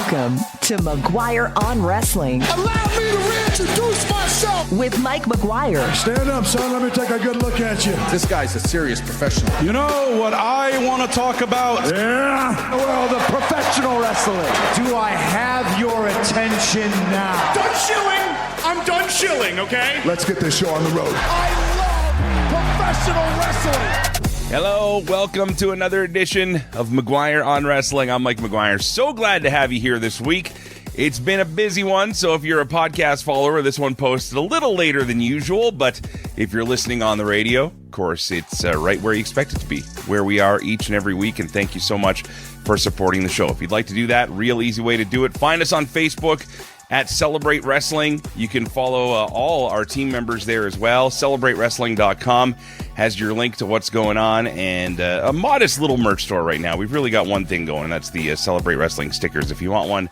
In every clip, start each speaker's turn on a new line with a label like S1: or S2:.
S1: Welcome to McGuire on Wrestling.
S2: Allow me to reintroduce myself.
S1: With Mike McGuire.
S2: Stand up, son. Let me take a good look at you.
S3: This guy's a serious professional.
S4: You know what I want to talk about?
S2: Yeah. Well, the professional wrestling.
S5: Do I have your attention now?
S6: Done shilling. I'm done shilling, okay?
S2: Let's get this show on the road.
S6: I love professional wrestling.
S7: Hello, welcome to another edition of McGuire on Wrestling. I'm Mike McGuire. So glad to have you here this week. It's been a busy one, so if you're a podcast follower, this one posted a little later than usual, but if you're listening on the radio, of course, it's right where you expect it to be, where we are each and every week, and thank you so much for supporting the show. If you'd like to do that, real easy way to do it. Find us on Facebook at Celebrate Wrestling. You can follow all our team members there as well. CelebrateWrestling.com has your link to what's going on, and a modest little merch store right now. We've really got one thing going, and that's the Celebrate Wrestling stickers. If you want one,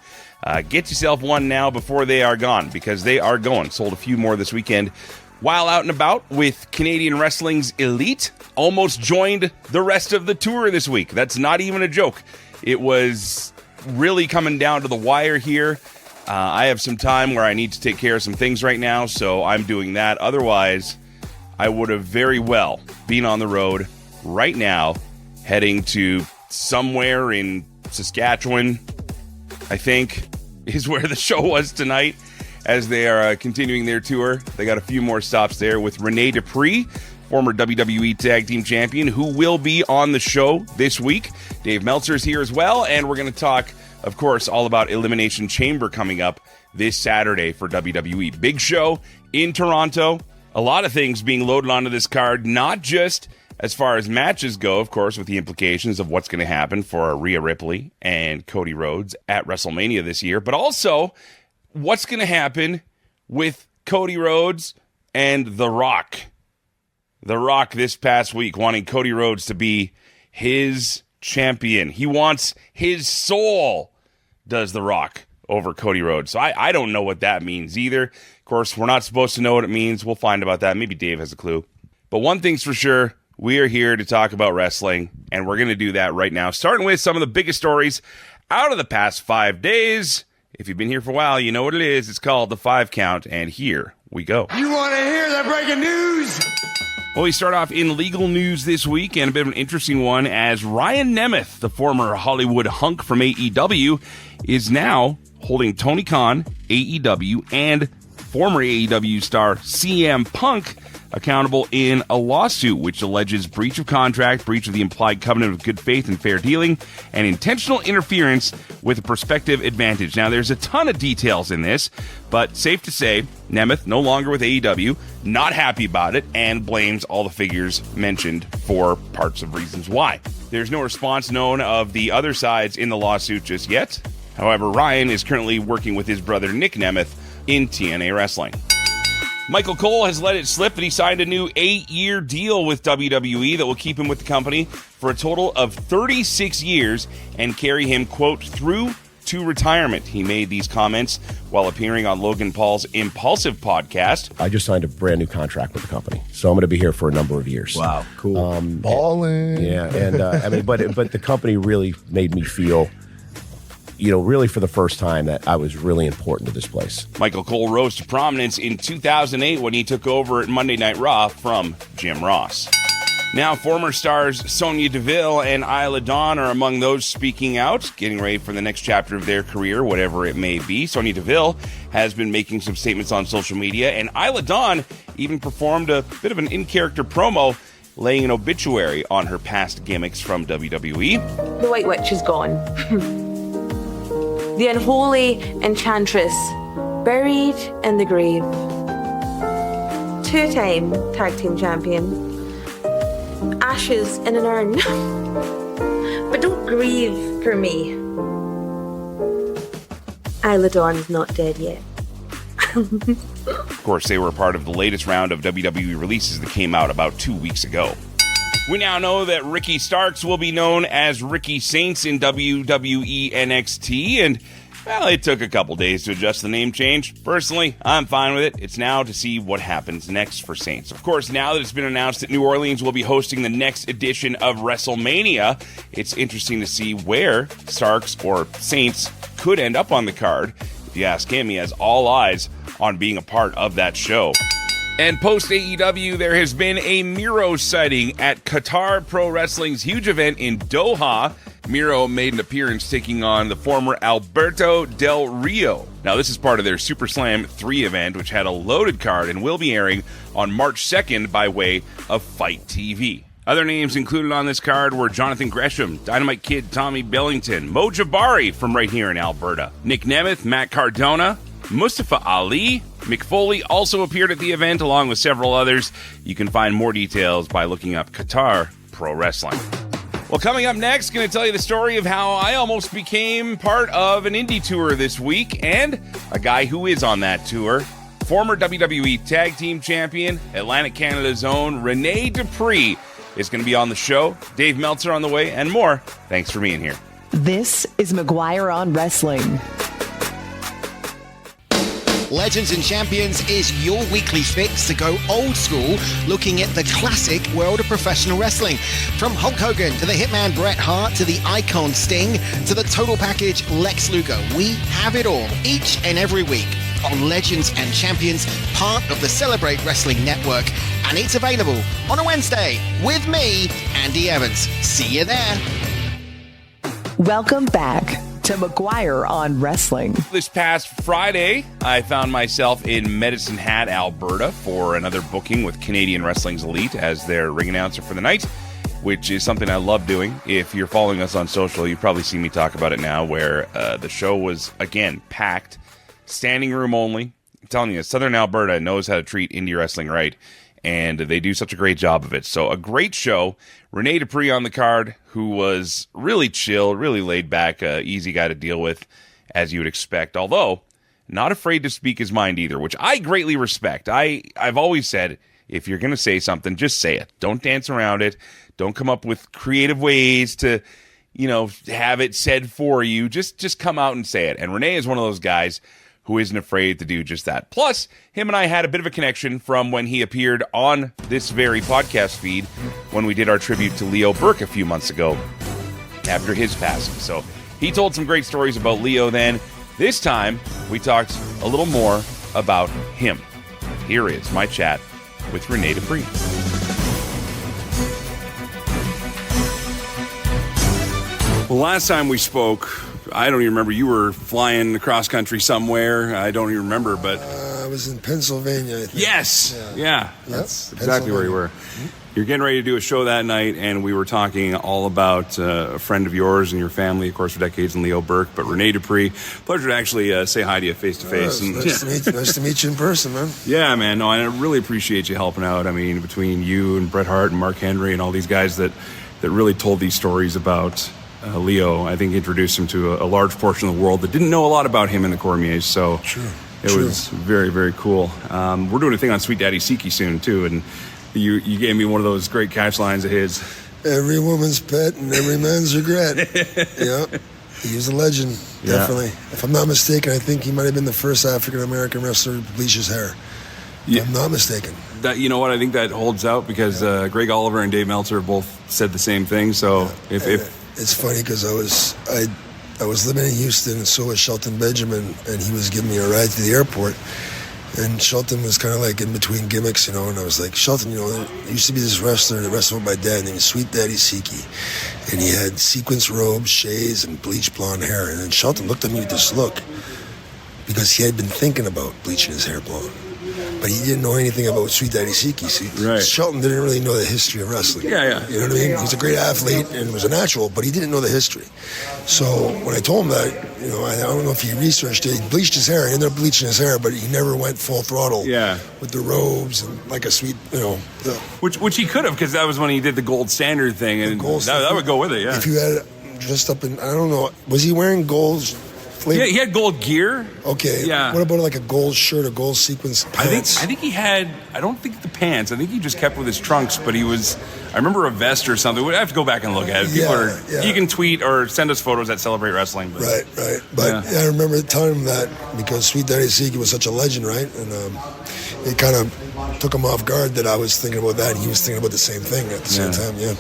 S7: get yourself one now before they are gone, because they are going. Sold a few more this weekend. While out and about with Canadian Wrestling's Elite, almost joined the rest of the tour this week. That's not even a joke. It was really coming down to the wire here. I have some time where I need to take care of some things right now, so I'm doing that. Otherwise, I would have very well been on the road right now, heading to somewhere in Saskatchewan, I think, is where the show was tonight, as they are continuing their tour. They got a few more stops there with Rene Dupree, former WWE Tag Team Champion, who will be on the show this week. Dave Meltzer is here as well, and we're going to talk, of course, all about Elimination Chamber coming up this Saturday for WWE. Big show in Toronto. A lot of things being loaded onto this card, not just as far as matches go, of course, with the implications of what's going to happen for Rhea Ripley and Cody Rhodes at WrestleMania this year, but also what's going to happen with Cody Rhodes and The Rock. The Rock this past week wanting Cody Rhodes to be his champion. He wants his soul, does The Rock, over Cody Rhodes. So I don't know what that means either. Of course, we're not supposed to know what it means. We'll find about that. Maybe Dave has a clue. But one thing's for sure, we are here to talk about wrestling, and we're going to do that right now, starting with some of the biggest stories out of the past 5 days. If you've been here for a while, you know what it is. It's called the 5 Count, and here we go.
S5: You want to hear the breaking news?
S7: Well, we start off in legal news this week, and a bit of an interesting one, as Ryan Nemeth, the former Hollywood hunk from AEW, is now holding Tony Khan, AEW, and former AEW star CM Punk accountable in a lawsuit which alleges breach of contract, breach of the implied covenant of good faith and fair dealing, and intentional interference with a prospective advantage. Now, there's a ton of details in this, but safe to say, Nemeth, no longer with AEW, not happy about it, and blames all the figures mentioned for parts of reasons why. There's no response known of the other sides in the lawsuit just yet. However, Ryan is currently working with his brother Nick Nemeth in TNA Wrestling. Michael Cole has let it slip that he signed a new 8-year deal with WWE that will keep him with the company for a total of 36 years and carry him, quote, through to retirement. He made these comments while appearing on Logan Paul's Impulsive podcast.
S8: I just signed a brand new contract with the company, so I'm going to be here for a number of years.
S3: Wow, cool.
S2: Ballin'.
S8: Yeah, and I mean, but the company really made me feel, really for the first time that I was really important to this place.
S7: Michael Cole rose to prominence in 2008 when he took over at Monday Night Raw from Jim Ross. Now, former stars Sonya Deville and Isla Dawn are among those speaking out, getting ready for the next chapter of their career, whatever it may be. Sonya Deville has been making some statements on social media, and Isla Dawn even performed a bit of an in-character promo, laying an obituary on her past gimmicks from WWE.
S9: The White Witch is gone. The unholy enchantress, buried in the grave. 2-time tag team champion. Ashes in an urn. But don't grieve for me. Isla Dawn's not dead yet.
S7: Of course, they were a part of the latest round of WWE releases that came out about 2 weeks ago. We now know that Ricky Starks will be known as Ricky Saints in WWE NXT, and Well, it took a couple days to adjust the name change. Personally, I'm fine with it. It's now to see what happens next for Saints. Of course, now that it's been announced that New Orleans will be hosting the next edition of WrestleMania, it's interesting to see where Starks or Saints could end up on the card. If you ask him, he has all eyes on being a part of that show. And post AEW, there has been a Miro sighting at Qatar Pro Wrestling's huge event in Doha. Miro made an appearance taking on the former Alberto Del Rio. Now, this is part of their Super Slam 3 event, which had a loaded card and will be airing on March 2nd by way of Fight TV. Other names included on this card were Jonathan Gresham, Dynamite Kid Tommy Billington, Mo Jabari from right here in Alberta, Nick Nemeth, Matt Cardona, Mustafa Ali. Mick Foley also appeared at the event along with several others. You can find more details by looking up Qatar Pro Wrestling. Well, coming up next, going to tell you the story of how I almost became part of an indie tour this week and a guy who is on that tour. Former WWE Tag Team Champion, Atlantic Canada's own Rene Dupree is going to be on the show. Dave Meltzer on the way and more. Thanks for being here.
S1: This is McGuire on Wrestling.
S10: Legends and Champions is your weekly fix to go old school, looking at the classic world of professional wrestling. From Hulk Hogan to the Hitman Bret Hart to the Icon Sting to the total package Lex Luger. We have it all each and every week on Legends and Champions, part of the Celebrate Wrestling Network. And it's available on a Wednesday with me, Andy Evans. See you there.
S1: Welcome back to McGuire on Wrestling.
S7: This past Friday, I found myself in Medicine Hat, Alberta for another booking with Canadian Wrestling's Elite as their ring announcer for the night, which is something I love doing. If you're following us on social, you've probably seen me talk about it now, where the show was, again, packed, standing room only. I'm telling you, Southern Alberta knows how to treat indie wrestling right, and they do such a great job of it. So a great show. Rene Dupree on the card, who was really chill, really laid back, easy guy to deal with, as you would expect. Although, not afraid to speak his mind either, which I greatly respect. I've always said, if you're going to say something, just say it. Don't dance around it. Don't come up with creative ways to, have it said for you. Just come out and say it. And Rene is one of those guys who isn't afraid to do just that. Plus, him and I had a bit of a connection from when he appeared on this very podcast feed when we did our tribute to Leo Burke a few months ago after his passing. So he told some great stories about Leo then. This time, we talked a little more about him. Here is my chat with Rene Dupree.
S4: Well, last time we spoke, I don't even remember. You were flying across country somewhere. I don't even remember, but
S11: I was in Pennsylvania, I think.
S4: Yes. Yeah. That's exactly where you were. You're getting ready to do a show that night, and we were talking all about a friend of yours and your family, of course, for decades, and Leo Burke, but Rene Dupree. Pleasure to actually say hi to you face-to-face.
S11: Nice to meet you in person, man.
S4: Yeah, man. No, I really appreciate you helping out. I mean, between you and Bret Hart and Mark Henry and all these guys that really told these stories about Leo, I think introduced him to a large portion of the world that didn't know a lot about him and the Cormiers. So it was very, very cool. We're doing a thing on Sweet Daddy Siki soon, too, and you gave me one of those great catch lines of his.
S11: Every woman's pet and every man's regret. Yeah, he was a legend, definitely. Yeah. If I'm not mistaken, I think he might have been the first African-American wrestler to bleach his hair. If I'm not mistaken.
S4: That, you know what, I think that holds out because Greg Oliver and Dave Meltzer both said the same thing. So if
S11: it's funny because I was living in Houston, and so was Shelton Benjamin, and he was giving me a ride to the airport. And Shelton was kind of like in between gimmicks, and I was like, Shelton, there used to be this wrestler that wrestled with my dad named Sweet Daddy Siki, and he had sequence robes, shades, and bleached blonde hair. And then Shelton looked at me with this look because he had been thinking about bleaching his hair blonde. But he didn't know anything about Sweet Daddy Siki.
S4: Right.
S11: Shelton didn't really know the history of wrestling.
S4: Yeah.
S11: You know what I mean? He's a great athlete and was a natural, but he didn't know the history. So when I told him that, I don't know if he researched it. He bleached his hair. He ended up bleaching his hair, but he never went full throttle.
S4: Yeah.
S11: With the robes and like a sweet,
S4: Which he could have, because that was when he did the gold standard thing, and that would go with it. Yeah.
S11: If you had dressed up in, I don't know, was he wearing gold exactly.
S4: Yeah, he had gold gear.
S11: Okay.
S4: Yeah.
S11: What about like a gold shirt, a gold sequence pants?
S4: I think he had. I don't think the pants. I think he just kept with his trunks. But he was. I remember a vest or something. I have to go back and look at it. You can tweet or send us photos at Celebrate Wrestling. But,
S11: right. But I remember telling him that because Sweet Daddy Siki was such a legend, right? And it kind of took him off guard that I was thinking about that, and he was thinking about the same thing at the same time. Yeah.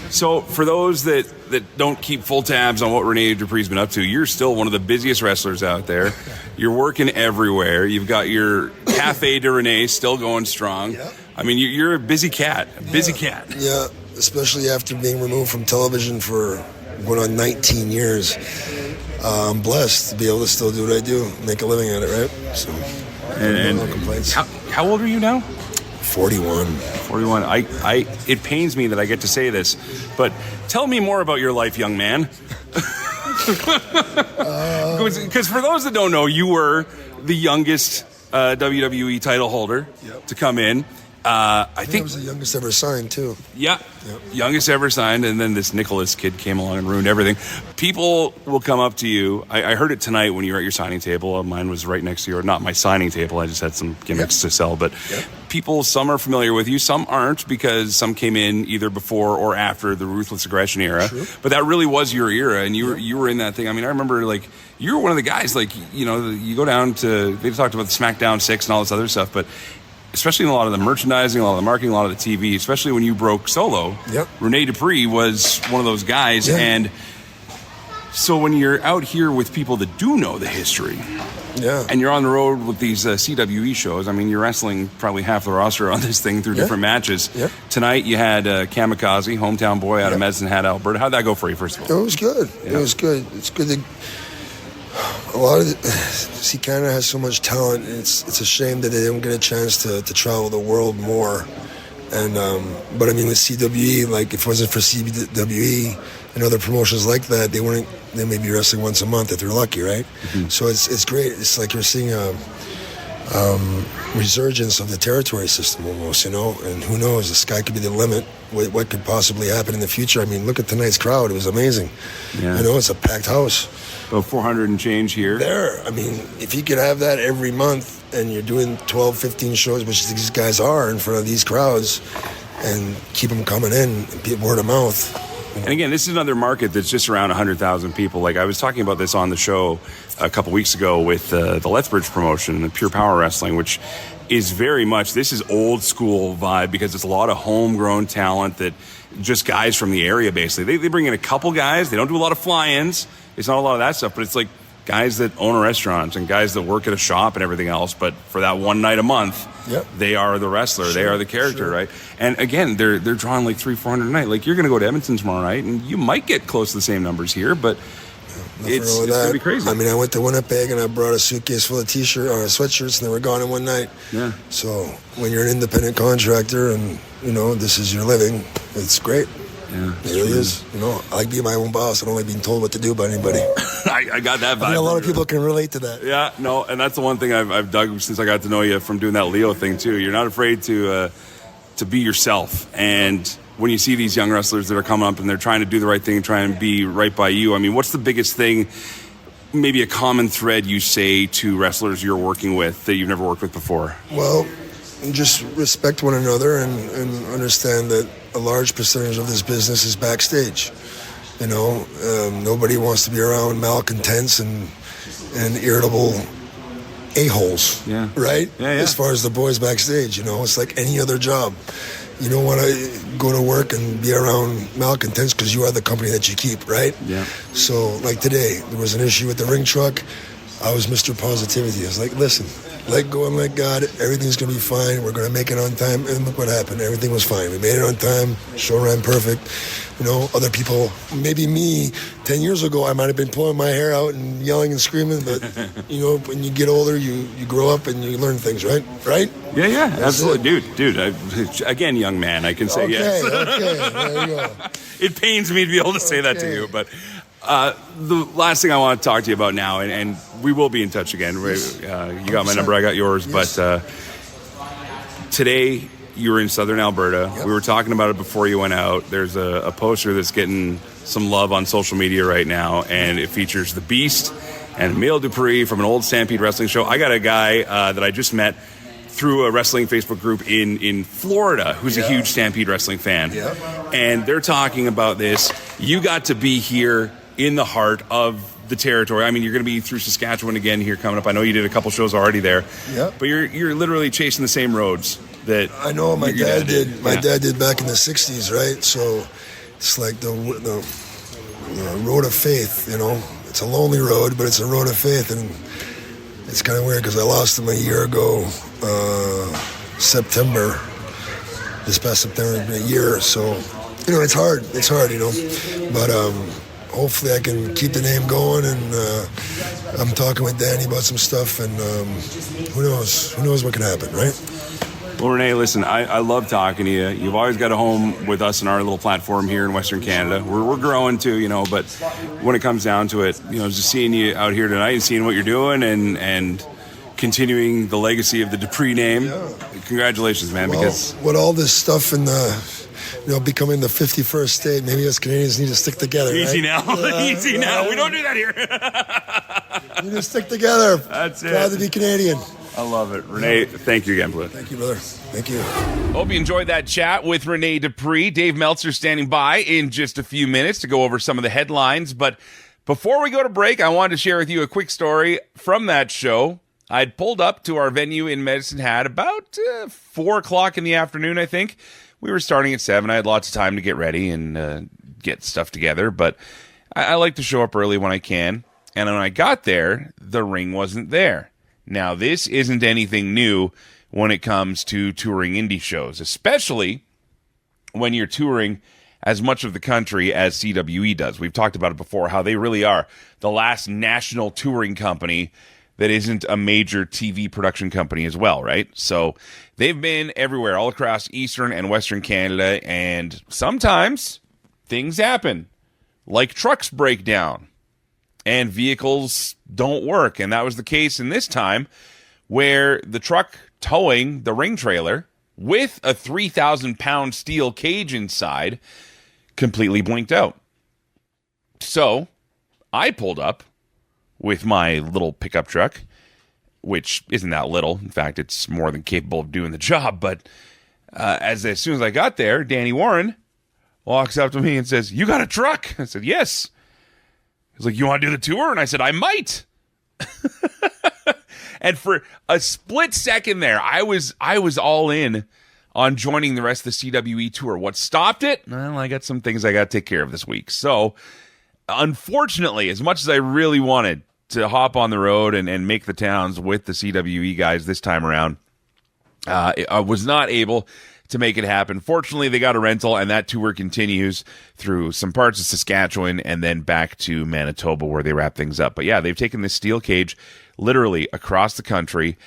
S4: So for those that don't keep full tabs on what Rene Dupree's been up to, you're still one of the busiest wrestlers out there. You're working everywhere. You've got your Cafe de Rene still going strong. Yeah. I mean, you're a busy cat.
S11: Yeah, especially after being removed from television for going on 19 years. I'm blessed to be able to still do what I do, make a living at it, right? So, no complaints.
S4: How old are you now?
S11: 41.
S4: It pains me that I get to say this, but tell me more about your life, young man. Because for those that don't know, you were the youngest WWE title holder to come in. I think
S11: I was the youngest ever signed, too.
S4: Yeah, youngest ever signed, and then this Nicholas kid came along and ruined everything. People will come up to you. I heard it tonight when you were at your signing table. Mine was right next to yours. Not my signing table. I just had some gimmicks to sell. But people, some are familiar with you, some aren't, because some came in either before or after the Ruthless Aggression era. True. But that really was your era, and you were in that thing. I mean, I remember, like, you were one of the guys, like, you know, you go down to, they talked about the SmackDown 6 and all this other stuff, but especially in a lot of the merchandising, a lot of the marketing, a lot of the TV, especially when you broke solo, Rene Dupree was one of those guys. Yeah. And so when you're out here with people that do know the history, and you're on the road with these CWE shows, I mean, you're wrestling probably half the roster on this thing through different matches. Tonight you had Kamikaze, hometown boy out of Medicine Hat, Alberta. How'd that go for you, first of all?
S11: It was good. It was good. It's good to... A lot of Canada has so much talent. It's a shame that they don't get a chance to travel the world more. And but I mean, with CWE, like if it wasn't for CWE and other promotions like that, they may be wrestling once a month if they're lucky, right? Mm-hmm. So it's great. It's like you're seeing a resurgence of the territory system almost, you know. And who knows? The sky could be the limit. What could possibly happen in the future? I mean, look at tonight's crowd. It was amazing. Yeah. You know, it's a packed house.
S4: About 400 and change here.
S11: I mean, if you could have that every month and you're doing 12, 15 shows, which these guys are in front of these crowds, and keep them coming in, and word of mouth.
S4: And again, this is another market that's just around 100,000 people. Like I was talking about this on the show a couple weeks ago with the Lethbridge promotion, the Pure Power Wrestling, which is very much, this is old school vibe because it's a lot of homegrown talent that just guys from the area basically. They bring in a couple guys. They don't do a lot of fly-ins. It's not a lot of that stuff, but it's like guys that own a restaurant and guys that work at a shop and everything else. But for that one night a month, they are the wrestler. They are the character, right? And again, they're drawing like 300-400 a night. Like you're going to go to Edmonton tomorrow night, and you might get close to the same numbers here, but it's going to be crazy.
S11: I mean, I went to Winnipeg and I brought a suitcase full of sweatshirts, and they were gone in one night. Yeah. So when you're an independent contractor and you know this is your living, it's great. Yeah, it really is. You know, I like being my own boss. I don't like being told what to do by anybody.
S4: I got that vibe.
S11: I think a lot of people can relate to that.
S4: Yeah, no, and that's the one thing I've dug since I got to know you from doing that Leo thing too. You're not afraid to be yourself. And when you see these young wrestlers that are coming up and they're trying to do the right thing, try and be right by you, I mean, what's the biggest thing, maybe a common thread you say to wrestlers you're working with that you've never worked with before?
S11: Well, just respect one another and understand that a large percentage of this business is backstage. You know, nobody wants to be around malcontents and irritable a-holes, right? Yeah. As far as the boys backstage, you know, it's like any other job. You don't want to go to work and be around malcontents because you are the company that you keep, right? Yeah. So, like today, there was an issue with the ring truck. I was Mr. Positivity. I was like, listen, let go and let God. Everything's going to be fine. We're going to make it on time. And look what happened. Everything was fine. We made it on time. Show ran perfect. You know, other people, maybe me, 10 years ago, I might have been pulling my hair out and yelling and screaming. But, you know, when you get older, you grow up and you learn things, right? Right?
S4: Yeah, absolutely. Dude, again, young man, I can say yes.
S11: Okay, there you go.
S4: It pains me to be able to say that to you, but... the last thing I want to talk to you about now, and we will be in touch again. You got my number, I got yours. Yes. But today you were in Southern Alberta. Yep. We were talking about it before you went out. There's a poster that's getting some love on social media right now, and it features the Beast and Rene Dupree from an old Stampede Wrestling show. I got a guy that I just met through a wrestling Facebook group in Florida who's a huge Stampede Wrestling fan.
S11: Yeah.
S4: And they're talking about this. You got to be here in the heart of the territory. I mean, you're going to be through Saskatchewan again here coming up. I know you did a couple shows already there.
S11: Yeah.
S4: But you're literally chasing the same roads that
S11: I know my
S4: your
S11: dad did. My
S4: Yeah.
S11: dad did back in the 60s, right? So it's like the road of faith, you know. It's a lonely road, but it's a road of faith. And it's kind of weird because I lost him a year ago, September. This past September, it's been a year. So, you know, it's hard. It's hard, you know. But hopefully I can keep the name going. And I'm talking with Danny about some stuff. And who knows? Who knows what can happen, right?
S4: Well, Rene, listen, I love talking to you. You've always got a home with us in our little platform here in Western Canada. We're growing too, you know, but when it comes down to it, you know, just seeing you out here tonight and seeing what you're doing and continuing the legacy of the Dupree name. Yeah. Congratulations, man, because
S11: with all this stuff in the, you know, becoming the 51st state, maybe us Canadians need to stick together.
S4: Easy
S11: right?
S4: now. Easy now. We don't do that here.
S11: We need to stick together.
S4: That's it.
S11: Proud to be Canadian.
S4: I love it. Rene, thank you again, brother.
S11: Thank you, brother. Thank you.
S7: Hope you enjoyed that chat with Rene Dupree. Dave Meltzer standing by in just a few minutes to go over some of the headlines. But before we go to break, I wanted to share with you a quick story from that show. I'd pulled up to our venue in Medicine Hat about 4 o'clock in the afternoon, I think. We were starting at 7. I had lots of time to get ready and get stuff together. But I like to show up early when I can. And when I got there, the ring wasn't there. Now, this isn't anything new when it comes to touring indie shows, especially when you're touring as much of the country as CWE does. We've talked about it before, how they really are the last national touring company that isn't a major TV production company as well, right? So they've been everywhere, all across Eastern and Western Canada, and sometimes things happen, like trucks break down and vehicles don't work. And that was the case in this time, where the truck towing the ring trailer with a 3,000-pound steel cage inside completely blinked out. So I pulled up with my little pickup truck, which isn't that little. In fact, it's more than capable of doing the job. But as soon as I got there, Danny Warren walks up to me and says, "You got a truck?" I said, "Yes." He's like, "You want to do the tour?" And I said, "I might." And for a split second there, I was all in on joining the rest of the CWE tour. What stopped it? Well, I got some things I got to take care of this week. So, unfortunately, as much as I really wanted to hop on the road and make the towns with the CWE guys this time around, I was not able to make it happen. Fortunately, they got a rental, and that tour continues through some parts of Saskatchewan and then back to Manitoba, where they wrap things up. But yeah, they've taken this steel cage literally across the country,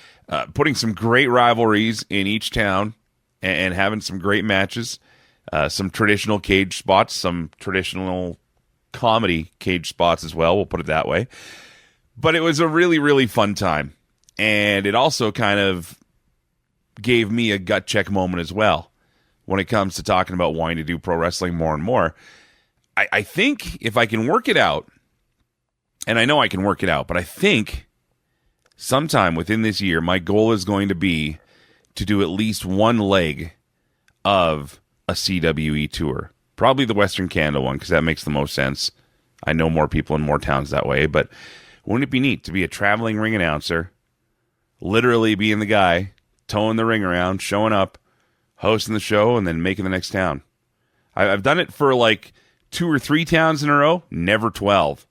S7: putting some great rivalries in each town and having some great matches, some traditional cage spots, some traditional comedy cage spots as well, we'll put it that way. But it was a really, really fun time. And it also kind of gave me a gut check moment as well when it comes to talking about wanting to do pro wrestling more and more. I think if I can work it out, and I know I can work it out, but I think sometime within this year, my goal is going to be to do at least one leg of a CWE tour. Probably the Western Canada one, because that makes the most sense. I know more people in more towns that way, but wouldn't it be neat to be a traveling ring announcer, literally being the guy towing the ring around, showing up, hosting the show, and then making the next town? I've done it for like 2 or 3 towns in a row, never 12.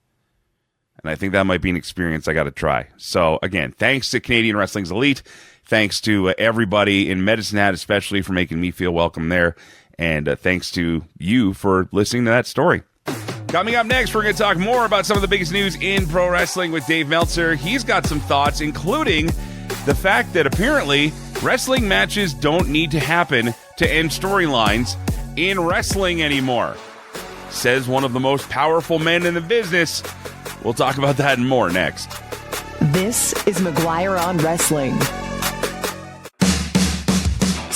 S7: And I think that might be an experience I got to try. So, again, thanks to Canadian Wrestling's Elite. Thanks to everybody in Medicine Hat, especially, for making me feel welcome there. And thanks to you for listening to that story. Coming up next, we're going to talk more about some of the biggest news in pro wrestling with Dave Meltzer. He's got some thoughts, including the fact that apparently wrestling matches don't need to happen to end storylines in wrestling anymore, says one of the most powerful men in the business. We'll talk about that and more next.
S1: This is McGuire on Wrestling.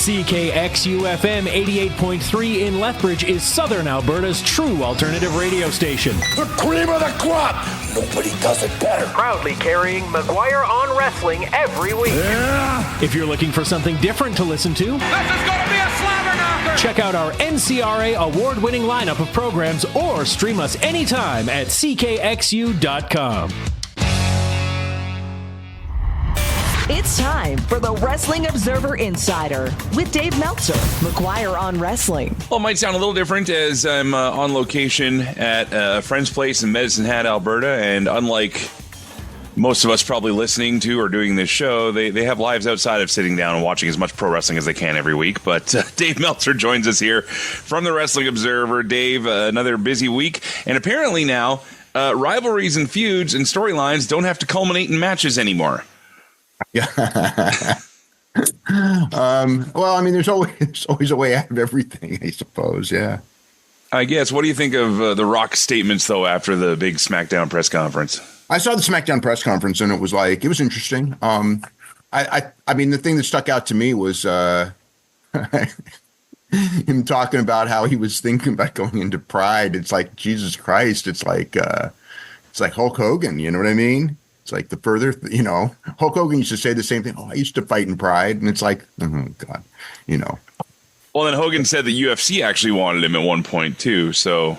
S12: CKXU-FM 88.3 in Lethbridge is Southern Alberta's true alternative radio station.
S6: The cream of the crop. Nobody does it better.
S12: Proudly carrying McGuire on Wrestling every week.
S6: Yeah.
S12: If you're looking for something different to listen to,
S6: This is going to be a slobber knocker.
S12: check out our NCRA award-winning lineup of programs or stream us anytime at ckxu.com.
S1: It's time for the Wrestling Observer Insider with Dave Meltzer, McGuire on Wrestling.
S7: Well, it might sound a little different as I'm on location at a friend's place in Medicine Hat, Alberta, and unlike most of us probably listening to or doing this show, they have lives outside of sitting down and watching as much pro wrestling as they can every week. But Dave Meltzer joins us here from the Wrestling Observer. Dave, another busy week, and apparently now rivalries and feuds and storylines don't have to culminate in matches anymore.
S13: Yeah. Well, I mean, there's always a way out of everything, I suppose. Yeah.
S7: I guess. What do you think of The Rock's statements, though, after the big SmackDown press conference?
S13: I saw the SmackDown press conference, and it was interesting. I mean, the thing that stuck out to me was him talking about how he was thinking about going into Pride. It's like, Jesus Christ. It's like Hulk Hogan. You know what I mean? It's like the further, Hulk Hogan used to say the same thing. Oh, I used to fight in Pride. And it's like, oh, God,
S7: Well, then Hogan said the UFC actually wanted him at one point, too. So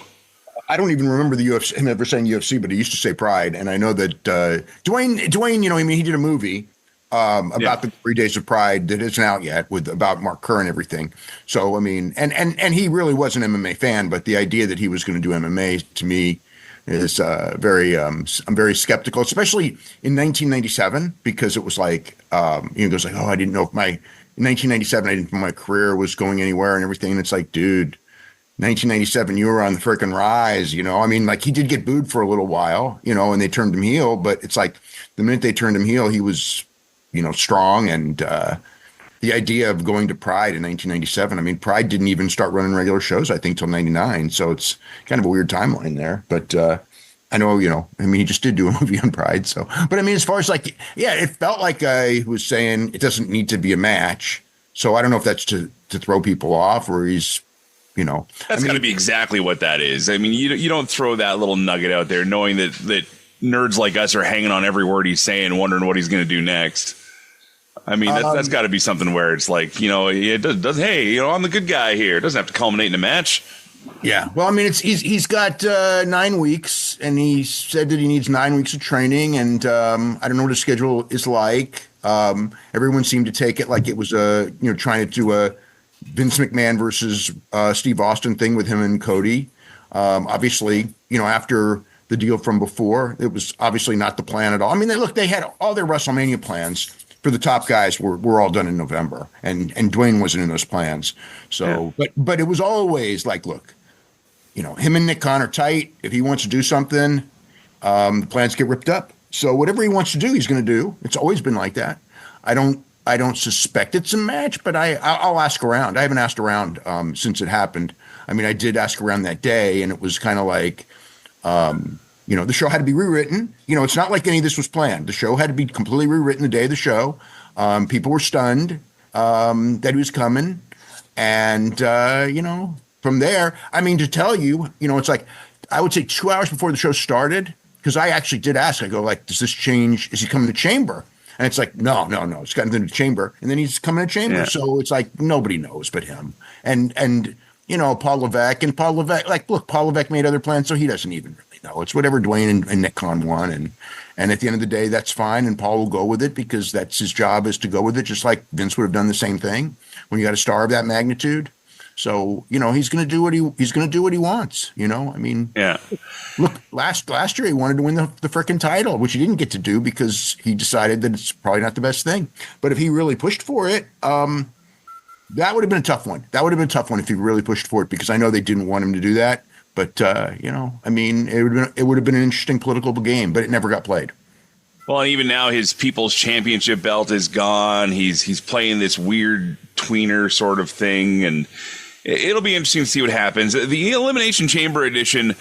S13: I don't even remember the UFC, him ever saying UFC, but he used to say Pride. And I know that Dwayne, he did a movie about the 3 Days of Pride that isn't out yet about Mark Kerr and everything. So, I mean, and he really was an MMA fan, but the idea that he was going to do MMA to me is I'm very skeptical, especially in 1997, because it was like, it was like, oh, I didn't know if in 1997, I didn't know my career was going anywhere and everything. And it's like, dude, 1997, you were on the freaking rise, I mean, like he did get booed for a little while, and they turned him heel, but it's like the minute they turned him heel, he was, strong. And the idea of going to Pride in 1997, I mean, Pride didn't even start running regular shows, I think, till 99. So it's kind of a weird timeline there. But I know, I mean, he just did do a movie on Pride. So, but I mean, as far as like, yeah, it felt like he was saying it doesn't need to be a match. So I don't know if that's to throw people off or he's,
S7: That's got to be exactly what that is. I mean, you don't throw that little nugget out there knowing that nerds like us are hanging on every word he's saying, wondering what he's going to do next. I mean, that's got to be something where it's like, it does. Hey, I'm the good guy here. It doesn't have to culminate in a match.
S13: Yeah. Well, I mean, he's got 9 weeks, and he said that he needs 9 weeks of training, and I don't know what his schedule is like. Everyone seemed to take it like it was trying to do a Vince McMahon versus Steve Austin thing with him and Cody. Obviously, after the deal from before, it was obviously not the plan at all. I mean, they had all their WrestleMania plans for the top guys were all done in November, and Dwayne wasn't in those plans. So, yeah. But it was always like, look, him and Nick Khan are tight. If he wants to do something, the plans get ripped up. So whatever he wants to do, he's going to do. It's always been like that. I don't suspect it's a match, but I'll ask around. I haven't asked around since it happened. I mean, I did ask around that day, and it was kind of like, the show had to be rewritten. It's not like any of this was planned. The show had to be completely rewritten the day of the show. People were stunned that he was coming. And, from there, I mean, to tell you, it's like, I would say 2 hours before the show started, because I actually did ask, I go like, does this change? Is he coming to Chamber? And it's like, no, it's got nothing to Chamber. And then he's coming to Chamber. Yeah. So it's like, nobody knows but him. And Paul Levesque, like, look, Paul Levesque made other plans, so he doesn't even really know. It's whatever Dwayne and Nick Khan want. And at the end of the day, that's fine. And Paul will go with it because that's his job, is to go with it, just like Vince would have done the same thing when you got a star of that magnitude. So, he's going to do what he wants, I mean,
S7: yeah.
S13: Look, last year he wanted to win the frickin' title, which he didn't get to do because he decided that it's probably not the best thing. But if he really pushed for it, that would have been a tough one. That would have been a tough one if he really pushed for it, because I know they didn't want him to do that. But, I mean, it would have been an interesting political game, but it never got played.
S7: Well, and even now his People's Championship belt is gone. He's playing this weird tweener sort of thing, and it'll be interesting to see what happens. The Elimination Chamber edition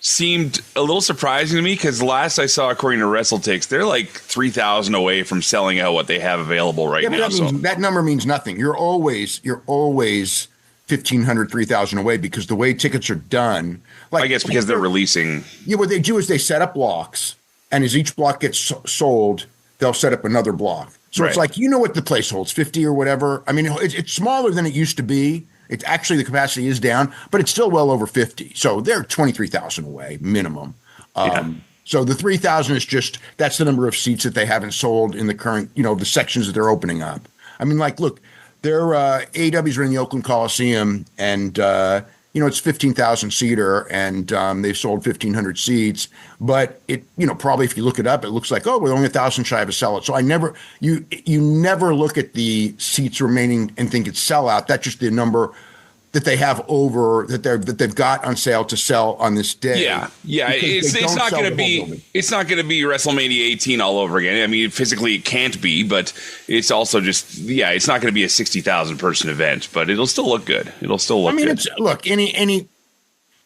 S7: seemed a little surprising to me because last I saw, according to WrestleTix, they're like 3,000 away from selling out what they have available right now.
S13: That number means nothing. You're always 1,500, 3,000 away because the way tickets are done.
S7: I guess because they're releasing.
S13: Yeah, what they do is they set up blocks, and as each block gets sold, they'll set up another block. So It's like, what the place holds, 50 or whatever. I mean, it's smaller than it used to be. It's actually, the capacity is down, but it's still well over 50. So they're 23,000 away minimum. So the 3,000 is that's the number of seats that they haven't sold in the current, the sections that they're opening up. I mean, look, their AEWs are in the Oakland Coliseum, and it's 15,000 seater, and they've sold 1,500 seats. But it, probably if you look it up, it looks like, we're only 1,000 shy of a sellout. So you never look at the seats remaining and think it's sellout. That's just the number that they have over that they've got on sale to sell on this day.
S7: Yeah. It's not going to be WrestleMania 18 all over again. I mean, physically it can't be, but it's also just it's not going to be a 60,000 person event, but it'll still look good.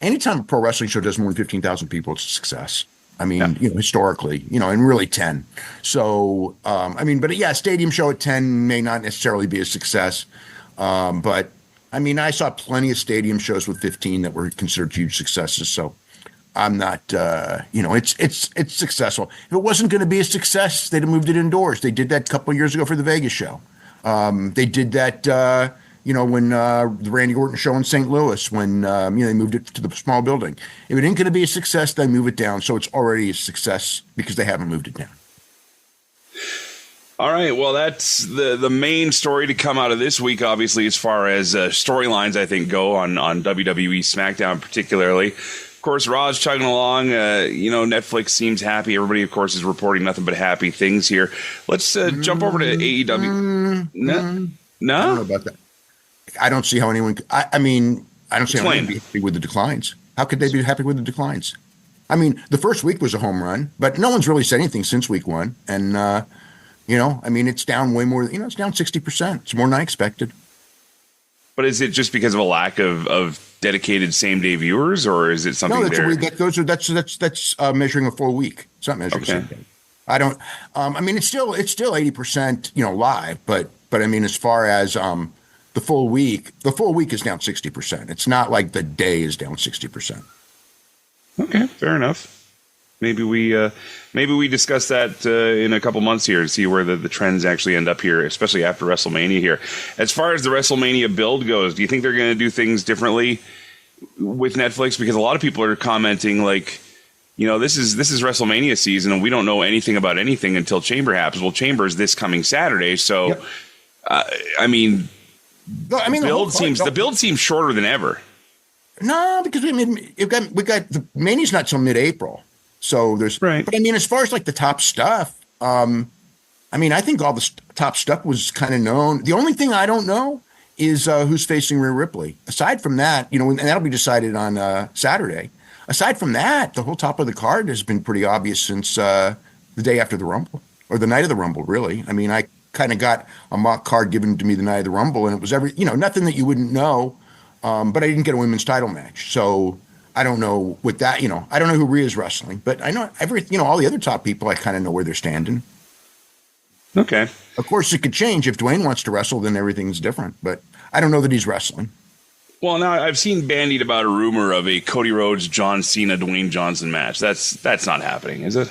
S13: Anytime a pro wrestling show does more than 15,000 people, it's a success. I mean, historically, and really 10. So, a stadium show at 10 may not necessarily be a success, but. I mean, I saw plenty of stadium shows with 15 that were considered huge successes. So I'm not, it's successful. If it wasn't going to be a success, they'd have moved it indoors. They did that a couple of years ago for the Vegas show. They did that, when the Randy Orton show in St. Louis, when, they moved it to the small building. If it ain't going to be a success, they move it down. So it's already a success because they haven't moved it down.
S7: All right, well, that's the main story to come out of this week, obviously, as far as storylines, I think, go on WWE SmackDown particularly. Of course, Raw's chugging along. Netflix seems happy. Everybody, of course, is reporting nothing but happy things here. Let's jump over to AEW. No?
S13: I don't know about that. I don't see how anyone – I don't see how anyone be happy with the declines. How could they be happy with the declines? I mean, the first week was a home run, but no one's really said anything since week one. And it's down way more. It's down 60%. It's more than I expected.
S7: But is it just because of a lack of dedicated same day viewers, or is it something?
S13: No, that's measuring a full week. It's not measuring same day. I don't. It's still 80%. Live, but I mean, as far as the full week is down 60%. It's not like the day is down 60%.
S7: Okay, fair enough. Maybe we discuss that in a couple months here to see where the trends actually end up here, especially after WrestleMania here. As far as the WrestleMania build goes, do you think they're going to do things differently with Netflix? Because a lot of people are commenting this is WrestleMania season and we don't know anything about anything until Chamber happens. Well, Chamber is this coming Saturday, so
S13: yep.
S7: The build seems shorter than ever.
S13: No, because we got the Mania's not till mid-April. So there's,
S7: right.
S13: But as far as the top stuff, I think all the top stuff was kind of known. The only thing I don't know is who's facing Rhea Ripley. Aside from that, and that'll be decided on Saturday. Aside from that, the whole top of the card has been pretty obvious since the day after the Rumble, or the night of the Rumble, really. I mean, I kind of got a mock card given to me the night of the Rumble, and it was nothing that you wouldn't know, but I didn't get a women's title match. So I don't know with that, I don't know who Rhea's wrestling, but I know all the other top people, I kind of know where they're standing.
S7: Okay.
S13: Of course, it could change. If Dwayne wants to wrestle, then everything's different, but I don't know that he's wrestling.
S7: Well, now I've seen bandied about a rumor of a Cody Rhodes, John Cena, Dwayne Johnson match. That's not happening, is it?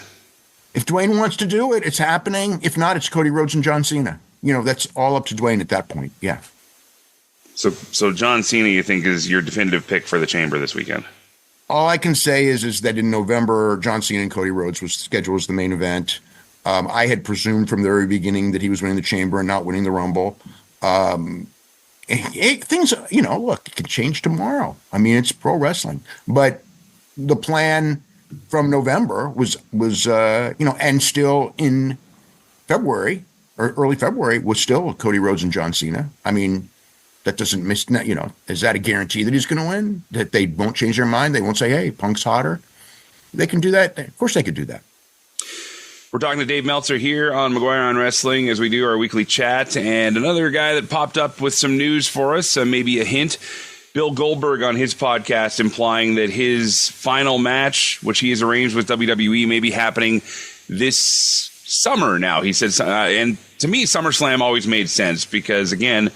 S13: If Dwayne wants to do it, it's happening. If not, it's Cody Rhodes and John Cena. That's all up to Dwayne at that point. Yeah.
S7: So John Cena, you think, is your definitive pick for the Chamber this weekend?
S13: All I can say is that in November, John Cena and Cody Rhodes was scheduled as the main event. I had presumed from the very beginning that he was winning the Chamber and not winning the Rumble. Things, look, it could change tomorrow. It's pro wrestling. But the plan from November was and still in February or early February was still Cody Rhodes and John Cena. That doesn't miss, is that a guarantee that he's going to win? That they won't change their mind? They won't say, hey, Punk's hotter? They can do that. Of course they could do that.
S7: We're talking to Dave Meltzer here on McGuire on Wrestling as we do our weekly chat. And another guy that popped up with some news for us, maybe a hint. Bill Goldberg on his podcast implying that his final match, which he has arranged with WWE, may be happening this summer now. He says, and to me, SummerSlam always made sense because, again,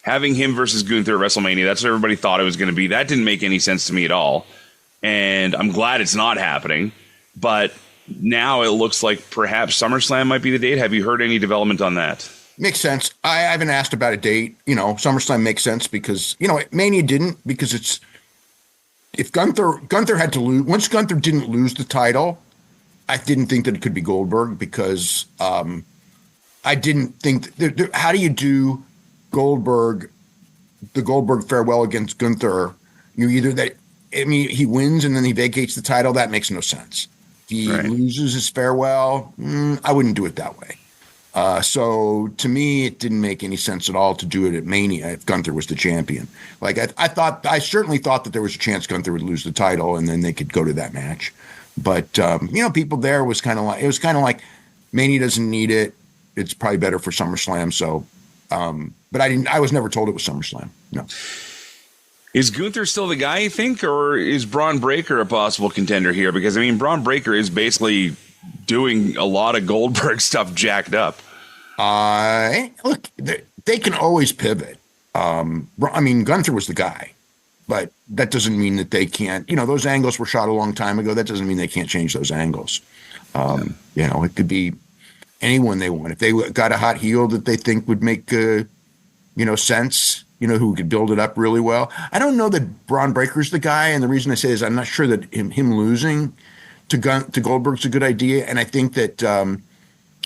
S7: having him versus Gunther at WrestleMania, that's what everybody thought it was going to be. That didn't make any sense to me at all. And I'm glad it's not happening. But now it looks like perhaps SummerSlam might be the date. Have you heard any development on that?
S13: Makes sense. I haven't asked about a date. SummerSlam makes sense because, Mania didn't, because if Gunther had to lose, once Gunther didn't lose the title, I didn't think that it could be Goldberg because I didn't think how do you do the Goldberg farewell against Gunther? He wins and then he vacates the title. That makes no sense. He loses his farewell. I wouldn't do it that way. So to me, it didn't make any sense at all to do it at Mania if Gunther was the champion. Like I certainly thought that there was a chance Gunther would lose the title and then they could go to that match. But people there was kind of like Mania doesn't need it. It's probably better for SummerSlam. So, but I was never told it was SummerSlam. No.
S7: Is Gunther still the guy, you think, or is Braun Breaker a possible contender here? Because Braun Breaker is basically doing a lot of Goldberg stuff jacked up.
S13: Look, they can always pivot. Gunther was the guy, but that doesn't mean that they can't. Those angles were shot a long time ago. That doesn't mean they can't change those angles. It could be anyone they want. If they got a hot heel that they think would make sense, who could build it up really well. I don't know that Braun Breaker's the guy, and the reason I say is I'm not sure that him losing to Goldberg's a good idea. And I think that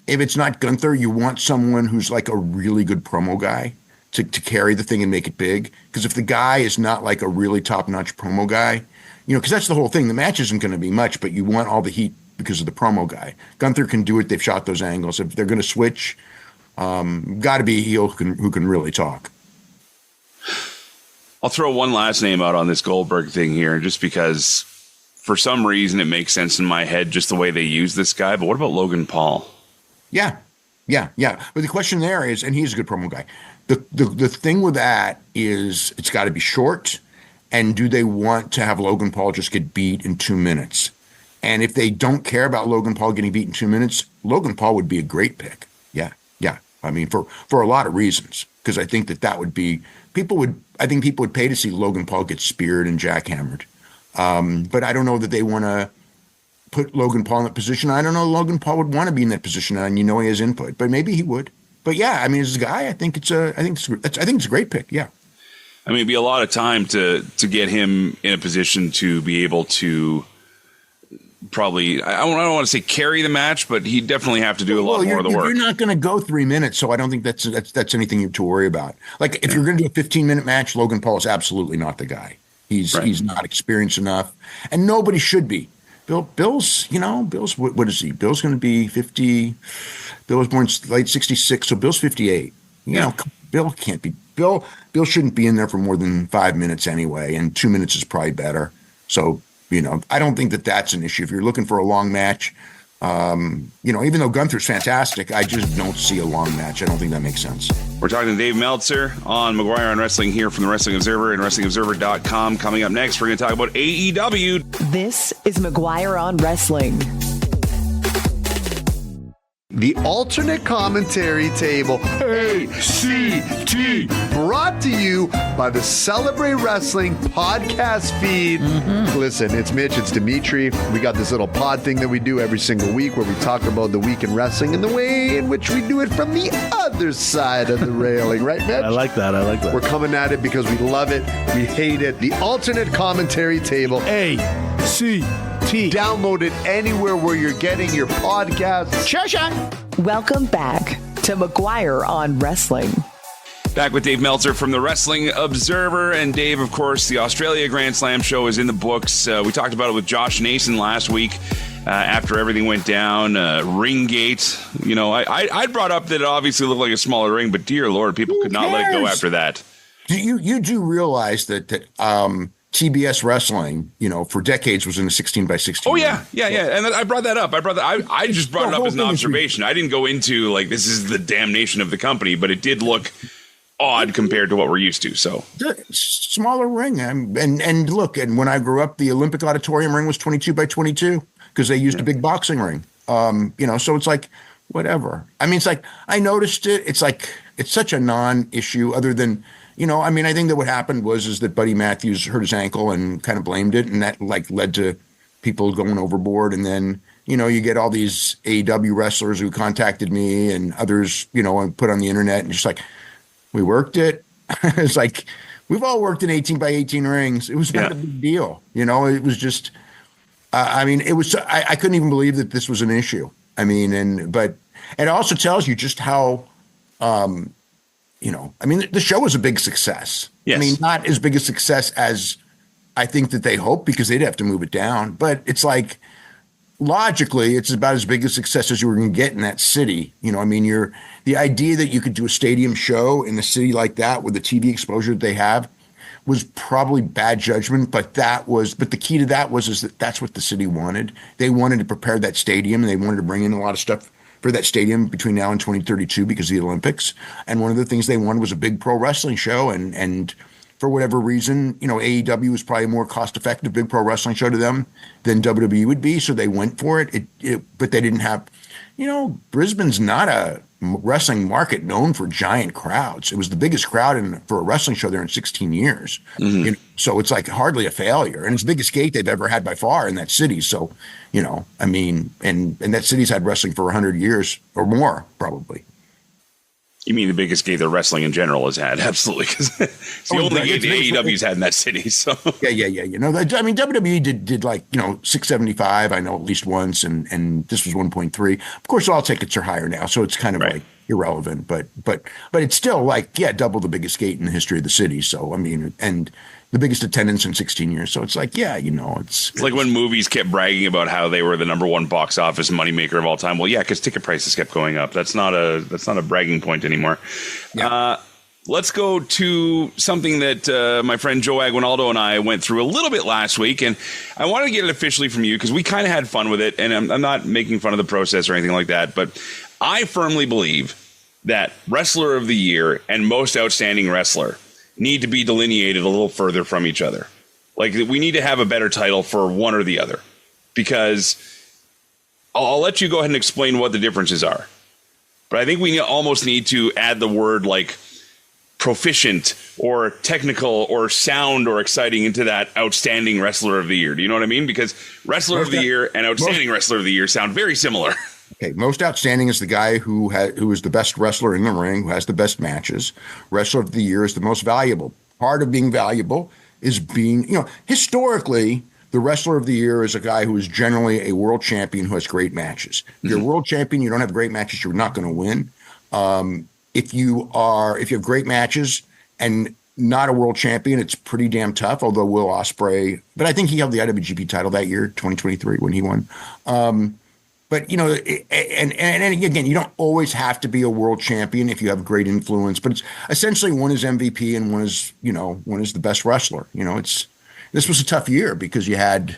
S13: if it's not Gunther, you want someone who's like a really good promo guy to carry the thing and make it big. Because if the guy is not like a really top-notch promo guy, because that's the whole thing. The match isn't going to be much, but you want all the heat because of the promo guy. Gunther can do it. They've shot those angles. If they're going to switch, got to be a heel who can really talk.
S7: I'll throw one last name out on this Goldberg thing here, just because for some reason it makes sense in my head just the way they use this guy. But what about Logan Paul?
S13: Yeah. But the question there is, and he's a good promo guy. The thing with that is it's got to be short. And do they want to have Logan Paul just get beat in 2 minutes? And if they don't care about Logan Paul getting beat in 2 minutes, Logan Paul would be a great pick. Yeah. For a lot of reasons, because I think that would be people would pay to see Logan Paul get speared and jackhammered. But I don't know that they want to put Logan Paul in that position. I don't know Logan Paul would want to be in that position, and he has input, but maybe he would. But yeah, as a guy, I think it's a great pick. Yeah.
S7: It'd be a lot of time to get him in a position to be able to probably, I don't want to say carry the match, but he'd definitely have to do a lot more of the work.
S13: You're not going to go 3 minutes, so I don't think that's anything to worry about. Like if you're going to do a 15-minute match, Logan Paul is absolutely not the guy. He's not experienced enough, and nobody should be. Bill's what is he? Bill's going to be 50. Bill was born late 66, so Bill's 58. Bill can't be. Bill shouldn't be in there for more than 5 minutes anyway, and 2 minutes is probably better. So, I don't think that that's an issue. If you're looking for a long match, even though Gunther's fantastic, I just don't see a long match. I don't think that makes sense.
S7: We're talking to Dave Meltzer on McGuire on Wrestling here from the Wrestling Observer and WrestlingObserver.com. Coming up next, we're going to talk about AEW.
S1: This is McGuire on Wrestling.
S14: The alternate commentary table, ACT, brought to you by the Celebrate Wrestling podcast feed. Listen, it's Mitch, it's Dimitri. We got this little pod thing that we do every single week where we talk about the week in wrestling and the way in which we do it from the other side of the railing, right, Mitch?
S15: I like that.
S14: We're coming at it because we love it, we hate it. The alternate commentary table, ACT. Download it anywhere where you're getting your podcasts.
S1: Welcome back to McGuire on Wrestling.
S7: Back with Dave Meltzer from the Wrestling Observer. And Dave, of course, the Australia Grand Slam show is in the books. We talked about it with Josh Nason last week after everything went down. Ringgate. I brought up that it obviously looked like a smaller ring, but dear Lord, people could not let it go after that.
S13: You do realize that TBS Wrestling, for decades was in a 16x16.
S7: Oh, yeah. And I brought that up. I just brought it up as an observation. I didn't go into, this is the damnation of the company, but it did look odd compared to what we're used to. So
S13: smaller ring. And look, and when I grew up, the Olympic auditorium ring was 22 by 22 because they used a big boxing ring. So it's like, whatever. I mean, it's like, I noticed it. It's like, it's such a non-issue other than, I think that what happened is that Buddy Matthews hurt his ankle and kind of blamed it. And that like led to people going overboard. And then, you get all these AEW wrestlers who contacted me and others, and put on the internet and just like, we worked it. It's like, we've all worked in 18 by 18 rings. It was not a big deal. It was just, I couldn't even believe that this was an issue. But it also tells you just how, the show was a big success.
S7: Yes.
S13: Not as big a success as I think that they hoped because they'd have to move it down. But it's like, logically, it's about as big a success as you were going to get in that city. The idea that you could do a stadium show in a city like that with the TV exposure that they have was probably bad judgment. But the key to that is that that's what the city wanted. They wanted to prepare that stadium, and they wanted to bring in a lot of stuff for that stadium between now and 2032 because of the Olympics. And one of the things they wanted was a big pro wrestling show. And for whatever reason, AEW was probably a more cost-effective big pro wrestling show to them than WWE would be, so they went for it. But they didn't have, Brisbane's not a wrestling market known for giant crowds. It was the biggest crowd for a wrestling show there in 16 years.
S7: Mm-hmm.
S13: So it's like hardly a failure, and it's the biggest gate they've ever had by far in that city. So, and that city's had wrestling for 100 years or more, probably.
S7: You mean the biggest gate that wrestling in general has had? Absolutely, because it's the only gate the AEW's had in that city. So
S13: yeah. WWE did like 675. I know at least once, and this was 1.3. Of course, all tickets are higher now, so it's kind of like irrelevant. But it's still like double the biggest gate in the history of the city. So and the biggest attendance in 16 years. So it's like it's
S7: like when movies kept bragging about how they were the #1 box office moneymaker of all time. Well, yeah, because ticket prices kept going up. That's not a bragging point anymore. Yeah. Let's go to something that my friend Joe Aguinaldo and I went through a little bit last week, and I wanted to get it officially from you because we kind of had fun with it, and I'm not making fun of the process or anything like that, but I firmly believe that Wrestler of the Year and Most Outstanding Wrestler need to be delineated a little further from each other. Like, we need to have a better title for one or the other, because I'll let you go ahead and explain what the differences are. But I think we almost need to add the word like proficient or technical or sound or exciting into that Outstanding Wrestler of the Year. Do you know what I mean? Because Wrestler of the Year and Outstanding Wrestler of the Year sound very similar.
S13: Okay, most outstanding is the guy who is the best wrestler in the ring, who has the best matches. Wrestler of the Year is the most valuable. Part of being valuable is being, historically, the Wrestler of the Year is a guy who is generally a world champion who has great matches. If you're a world champion, you don't have great matches, you're not going to win. If you have great matches and not a world champion, it's pretty damn tough. Although Will Ospreay, but I think he held the IWGP title that year, 2023, when he won. But and again, you don't always have to be a world champion if you have great influence. But it's essentially one is MVP and one is the best wrestler. This was a tough year because you had,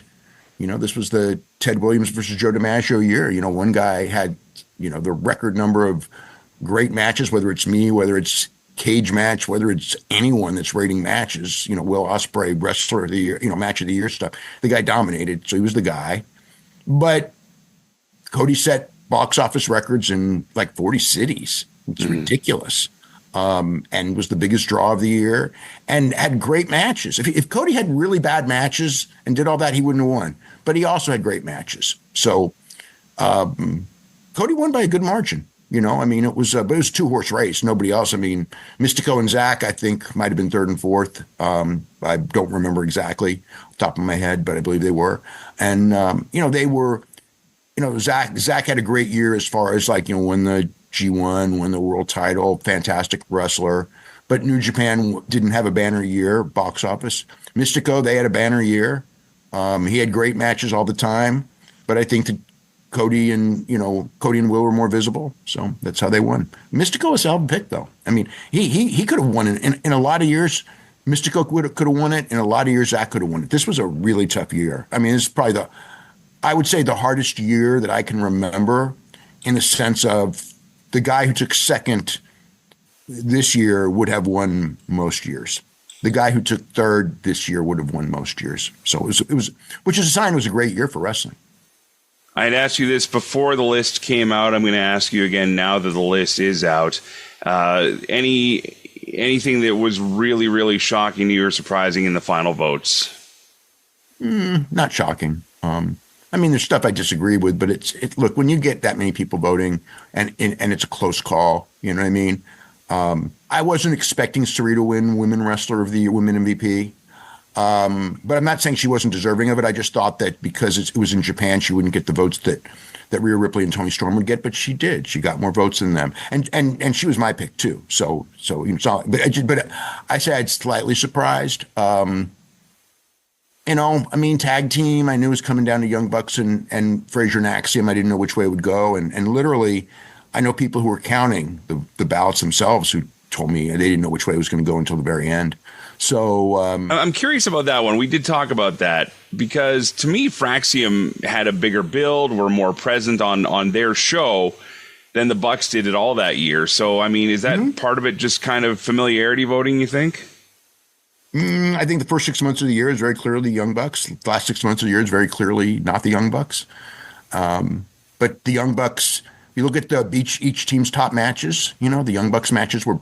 S13: this was the Ted Williams versus Joe DiMaggio year. One guy had, the record number of great matches, whether it's me, whether it's cage match, whether it's anyone that's rating matches. Will Ospreay, Wrestler of the Year, Match of the Year stuff. The guy dominated, so he was the guy. But Cody set box office records in like 40 cities. It's ridiculous. And was the biggest draw of the year and had great matches. If Cody had really bad matches and did all that, he wouldn't have won. But he also had great matches. So Cody won by a good margin. It was a 2-horse race. Nobody else. Mystico and Zach, I think, might have been third and fourth. I don't remember exactly off the top of my head, but I believe they were. And, they were, Zach had a great year as far as won the G1, won the world title, fantastic wrestler. But New Japan didn't have a banner year, box office. Mystico, they had a banner year. He had great matches all the time. But I think that Cody and Will were more visible. So that's how they won. Mystico was a hell of a pick, though. He could have won it. In a lot of years, Mystico could have won it. In a lot of years, Zach could have won it. This was a really tough year. This is probably I would say the hardest year that I can remember in the sense of the guy who took second this year would have won most years. The guy who took third this year would have won most years. So it was, which is a sign it was a great year for wrestling.
S7: I'd asked you this before the list came out. I'm going to ask you again now that the list is out. Anything that was really, really shocking to you or surprising in the final votes?
S13: Not shocking. I mean, there's stuff I disagree with, but look, when you get that many people voting and it's a close call, you know what I mean? I wasn't expecting Sarita to win Women Wrestler of the Year, Women MVP. But I'm not saying she wasn't deserving of it. I just thought that because it was in Japan, she wouldn't get the votes that Rhea Ripley and Toni Storm would get, but she did. She got more votes than them, and she was my pick too. So but I say I'd slightly surprised. I mean, tag team, I knew it was coming down to Young Bucks and Frazier and Axiom. I didn't know which way it would go, and literally, I know people who were counting the ballots themselves who told me they didn't know which way it was going to go until the very end. So
S7: I'm curious about that one. We did talk about that because to me, Fraxium had a bigger build, were more present on their show than the Bucks did at all that year. So, I mean, is that part of it just kind of familiarity voting, you think?
S13: I think the first 6 months of the year is very clearly the Young Bucks. The last 6 months of the year is very clearly not the Young Bucks. But the Young Bucks, you look at each team's top matches, the Young Bucks matches were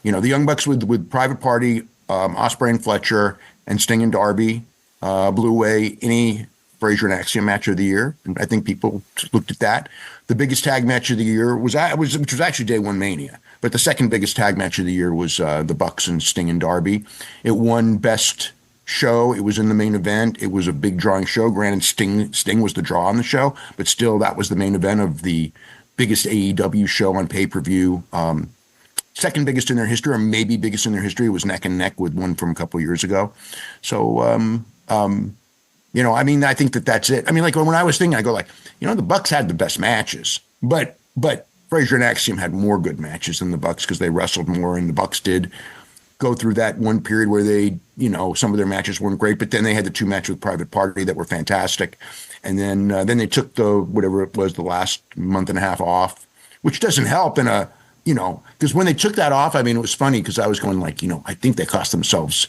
S13: the Young Bucks with Private Party, Ospreay and Fletcher, and Sting and Darby blew away any Frazier and Axiom match of the year. And I think people looked at that. The biggest tag match of the year which was actually Day One Mania. But the second biggest tag match of the year was the Bucks and Sting and Darby. It won Best Show. It was in the main event. It was a big drawing show. Granted, Sting was the draw on the show, but still, that was the main event of the biggest AEW show on pay-per-view. Second biggest in their history, or maybe biggest in their history, was neck and neck with one from a couple of years ago. So, I mean, I think that's it. I mean, like when I was thinking, I go like, the Bucks had the best matches, but Frazier and Axiom had more good matches than the Bucks because they wrestled more, and the Bucks did go through that one period where they, some of their matches weren't great, but then they had the two matches with Private Party that were fantastic, and then they took whatever it was, the last month and a half off, which doesn't help in a, because when they took that off, I mean, it was funny because I was going like, I think they cost themselves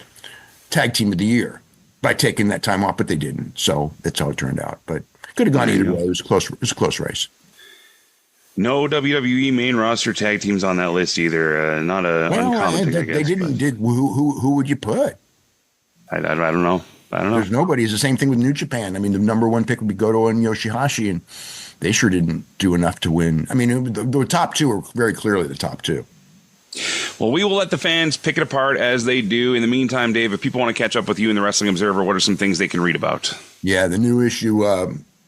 S13: Tag Team of the Year by taking that time off, but they didn't. So that's how it turned out. But could have gone either way. It was a close race.
S7: No WWE main roster tag teams on that list either. Not a uncommon thing, I guess.
S13: They didn't. Who would you put?
S7: I don't know.
S13: There's nobody. It's the same thing with New Japan. I mean, the number one pick would be Goto and Yoshihashi, and they sure didn't do enough to win. I mean, the top two are very clearly the top two.
S7: Well, we will let the fans pick it apart as they do. In the meantime, Dave, if people want to catch up with you in the Wrestling Observer, what are some things they can read about?
S13: Yeah, the new issue.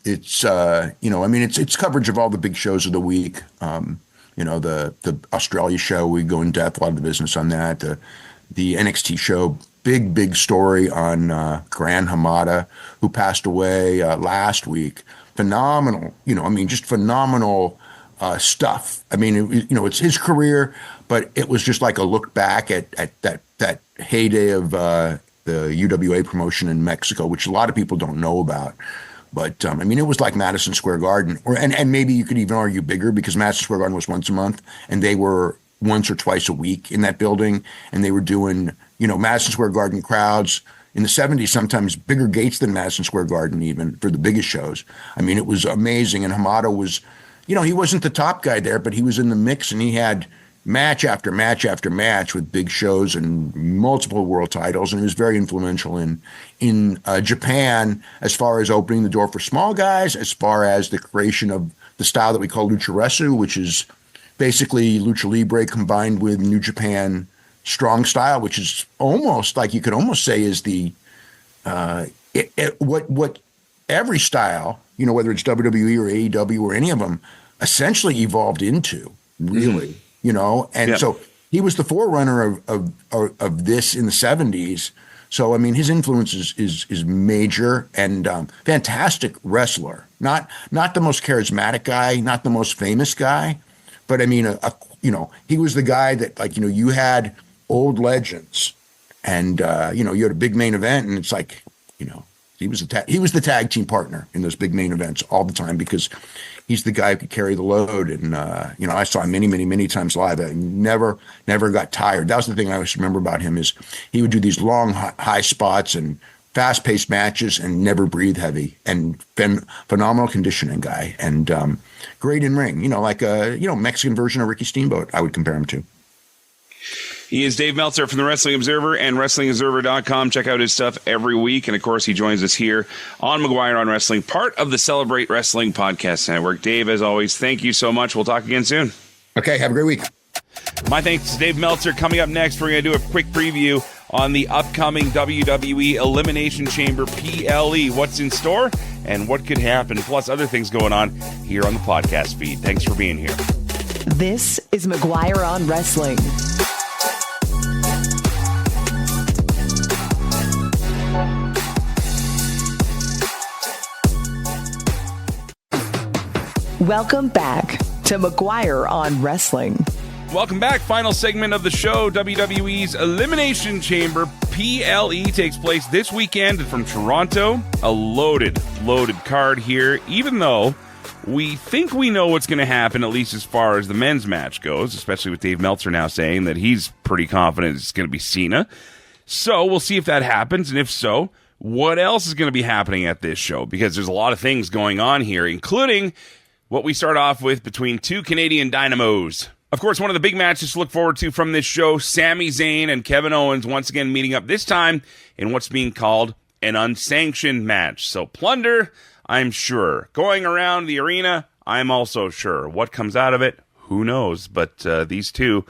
S13: It's it's coverage of all the big shows of the week. The Australia show, we go in depth, a lot of the business on that. The NXT show, big story on Gran Hamada, who passed away last week. Phenomenal, just phenomenal stuff. I mean, it's his career, but it was just like a look back at that heyday of the UWA promotion in Mexico, which a lot of people don't know about. But, it was like Madison Square Garden, and maybe you could even argue bigger because Madison Square Garden was once a month, and they were once or twice a week in that building, and they were doing, Madison Square Garden crowds in the 70s, sometimes bigger gates than Madison Square Garden even for the biggest shows. I mean, it was amazing, and Hamada was, he wasn't the top guy there, but he was in the mix, and he had match after match after match with big shows and multiple world titles, and he was very influential in Japan as far as opening the door for small guys, as far as the creation of the style that we call lucharesu, which is basically lucha libre combined with New Japan strong style, which is almost like you could almost say is the what every style, whether it's WWE or AEW or any of them, essentially evolved into, really. So he was the forerunner of this in the 70s. So, I mean, his influence is major and fantastic wrestler. Not the most charismatic guy, not the most famous guy, but I mean, he was the guy that you had old legends and, you had a big main event and it's like, He was the tag team partner in those big main events all the time because he's the guy who could carry the load. And, I saw him many times live. I never got tired. That was the thing I always remember about him is he would do these long, high spots and fast-paced matches and never breathe heavy and phenomenal conditioning guy and great in ring, like a Mexican version of Ricky Steamboat, I would compare him to.
S7: He is Dave Meltzer from the Wrestling Observer and WrestlingObserver.com. Check out his stuff every week. And, of course, he joins us here on McGuire on Wrestling, part of the Celebrate Wrestling Podcast Network. Dave, as always, thank you so much. We'll talk again soon.
S13: Okay, have a great week.
S7: My thanks to Dave Meltzer. Coming up next, we're going to do a quick preview on the upcoming WWE Elimination Chamber PLE. What's in store and what could happen, plus other things going on here on the podcast feed. Thanks for being here.
S1: This is McGuire on Wrestling. Welcome back to McGuire on Wrestling.
S7: Welcome back. Final segment of the show. WWE's Elimination Chamber PLE takes place this weekend from Toronto. A loaded card here, even though we think we know what's going to happen, at least as far as the men's match goes, especially with Dave Meltzer now saying that he's pretty confident it's going to be Cena. So we'll see if that happens, and if so, what else is going to be happening at this show? Because there's a lot of things going on here, including what we start off with between two Canadian dynamos. Of course, one of the big matches to look forward to from this show, Sami Zayn and Kevin Owens once again meeting up, this time in what's being called an unsanctioned match. So plunder, I'm sure. Going around the arena, I'm also sure. What comes out of it, who knows? But these two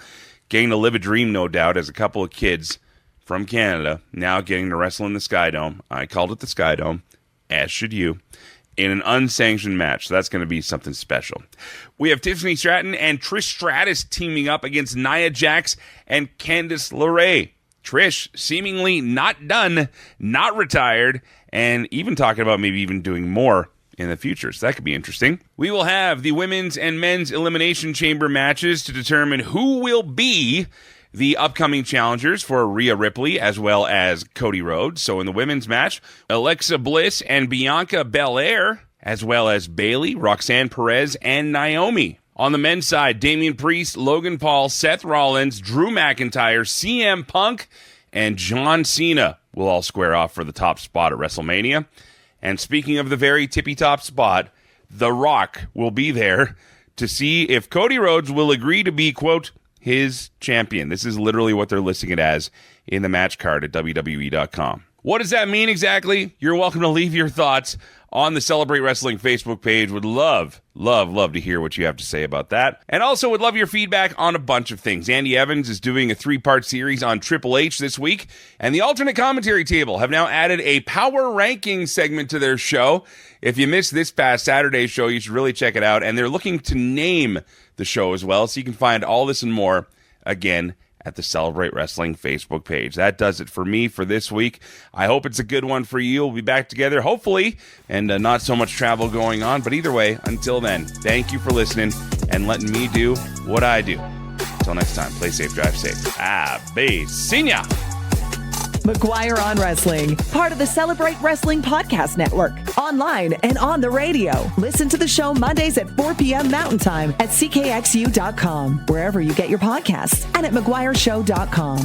S7: getting to live a dream, no doubt, as a couple of kids from Canada, now getting to wrestle in the Sky Dome. I called it the Sky Dome, as should you, in an unsanctioned match. So that's going to be something special. We have Tiffany Stratton and Trish Stratus teaming up against Nia Jax and Candice LeRae. Trish seemingly not done, not retired, and even talking about maybe even doing more in the future. So that could be interesting. We will have the women's and men's Elimination Chamber matches to determine who will be the upcoming challengers for Rhea Ripley as well as Cody Rhodes. So in the women's match, Alexa Bliss and Bianca Belair, as well as Bayley, Roxanne Perez, and Naomi. On the men's side, Damian Priest, Logan Paul, Seth Rollins, Drew McIntyre, CM Punk, and John Cena will all square off for the top spot at WrestleMania. And speaking of the very tippy-top spot, The Rock will be there to see if Cody Rhodes will agree to be, quote, his champion. This is literally what they're listing it as in the match card at WWE.com. What does that mean exactly? You're welcome to leave your thoughts on the Celebrate Wrestling Facebook page. Would love to hear what you have to say about that. And also would love your feedback on a bunch of things. Andy Evans is doing a 3-part series on Triple H this week, and the Alternate Commentary Table have now added a power ranking segment to their show. If you missed this past Saturday's show, you should really check it out. And they're looking to name the show as well, so you can find all this and more, again, at the Celebrate Wrestling Facebook page. That does it for me for this week. I hope it's a good one for you. We'll be back together, hopefully, and not so much travel going on. But either way, until then, thank you for listening and letting me do what I do. Until next time, play safe, drive safe. Senior.
S1: McGuire on Wrestling, part of the Celebrate Wrestling Podcast Network. Online and on the radio. Listen to the show Mondays at 4 p.m. Mountain Time at CKXU.com, wherever you get your podcasts, and at McGuireShow.com.